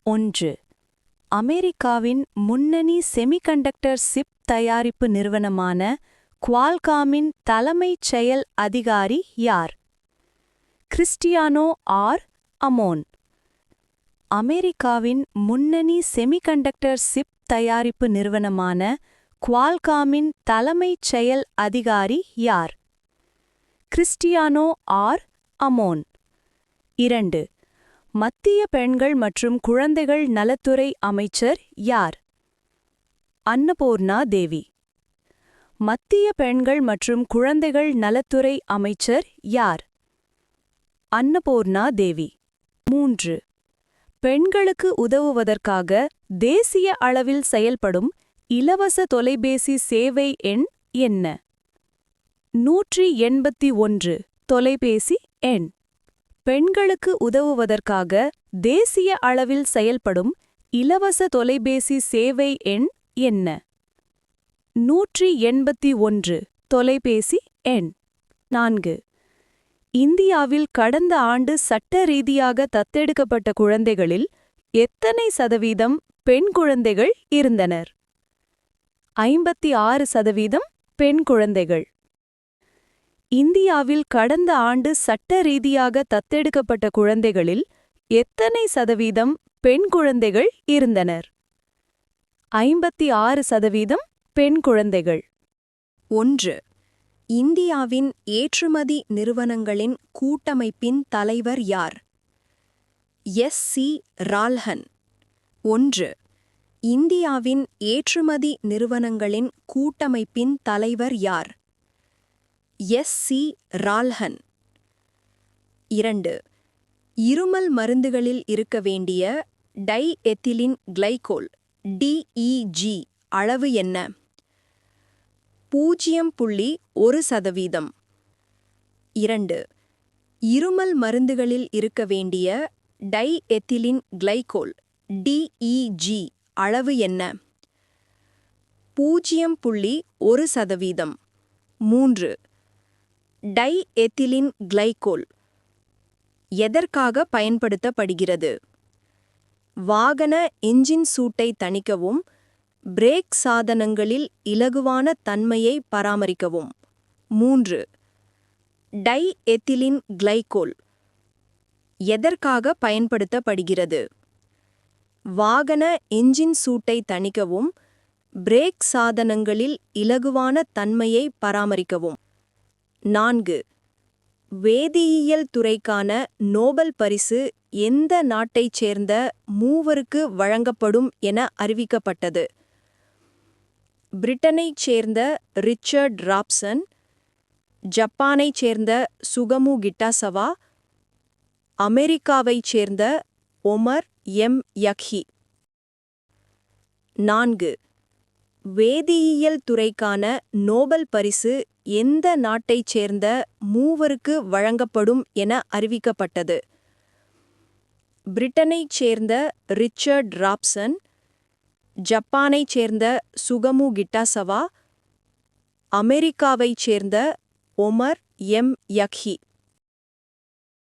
1. அமெரிக்காவின் முன்னணி semiconductor chip தயாரிப்பு நிறுவனமான குவால்காமின் தலைமைச் செயல் அதிகாரி யார்? Cristiano R. அமோன். அமெரிக்காவின் முன்னணி செமிகண்டக்டர் சிப் தயாரிப்பு நிறுவனமான குவால்காமின் தலைமைச் செயல் அதிகாரி யார்? Cristiano R. அமோன். 2. மத்திய பெண்கள் மற்றும் குழந்தைகள் நலத்துறை அமைச்சர் யார்? அன்னபூர்ணா தேவி. மத்திய பெண்கள் மற்றும் குழந்தைகள் நலத்துறை அமைச்சர் யார்? அன்னபூர்ணா தேவி. 3. பெண்களுக்கு உதவுவதற்காக தேசிய அளவில் செயல்படும் இலவச தொலைபேசி சேவை எண் என்ன? 181 தொலைபேசி எண். பெண்களுக்கு உதவுவதற்காக தேசிய அளவில் செயல்படும் இலவச தொலைபேசி சேவை எண் என்ன? 181 தொலைபேசி எண். 4. இந்தியாவில் கடந்த ஆண்டு சட்ட ரீதியாக தத்தெடுக்கப்பட்ட குழந்தைகளில் எத்தனை சதவீதம் பெண் குழந்தைகள் இருந்தனர்? 56% பெண் குழந்தைகள். இந்தியாவில் கடந்த ஆண்டு சட்ட ரீதியாக தத்தெடுக்கப்பட்ட குழந்தைகளில் எத்தனை சதவீதம் பெண் குழந்தைகள் இருந்தனர்? 56% பெண் குழந்தைகள். 1. இந்தியாவின் ஏற்றுமதி நிறுவனங்களின் கூட்டமைப்பின் தலைவர் யார்? எஸ்.சி. ரால்ஹன். 1. இந்தியாவின் ஏற்றுமதி நிறுவனங்களின் கூட்டமைப்பின் தலைவர் யார்? எஸ்.சி. ரால்ஹன். 2. இருமல் மருந்துகளில் இருக்க வேண்டிய டை எத்திலின் கிளைகோல் (DEG) அளவு என்ன? 0.1%. 2. இருமல் மருந்துகளில் இருக்க வேண்டிய டை எத்திலின் கிளைகோல் (DEG) அளவு என்ன? 0.1%. 3. டை எத்திலின் கிளைகோல் எதற்காக பயன்படுத்தப்படுகிறது? வாகன என்ஜின் சூட்டை தணிக்கவும், பிரேக் சாதனங்களில் இலகுவான தன்மையை பராமரிக்கவும். 3. டை எத்திலின் கிளைகோல் எதற்காக பயன்படுத்தப்படுகிறது? வாகன என்ஜின் சூட்டை தணிக்கவும், பிரேக் சாதனங்களில் இலகுவான தன்மையை பராமரிக்கவும். 4. வேதியியல் துறைக்கான நோபல் பரிசு எந்த நாட்டைச் சேர்ந்த மூவருக்கு வழங்கப்படும் என அறிவிக்கப்பட்டது? பிரிட்டனைச் சேர்ந்த ரிச்சர்ட் ராப்சன், ஜப்பானைச் சேர்ந்த சுகமு கிட்டாசவா, அமெரிக்காவைச் சேர்ந்த ஒமர் எம். யக்ஹி. 4. வேதியியல் துறைக்கான நோபல் பரிசு எந்த நாட்டைச் சேர்ந்த மூவருக்கு வழங்கப்படும் என அறிவிக்கப்பட்டது? பிரிட்டனைச் சேர்ந்த ரிச்சர்ட் ராப்சன், ஜப்பானைச் சேர்ந்த சுகமு கிட்டாசவா, அமெரிக்காவைச் சேர்ந்த ஒமர் எம். யக்ஹி.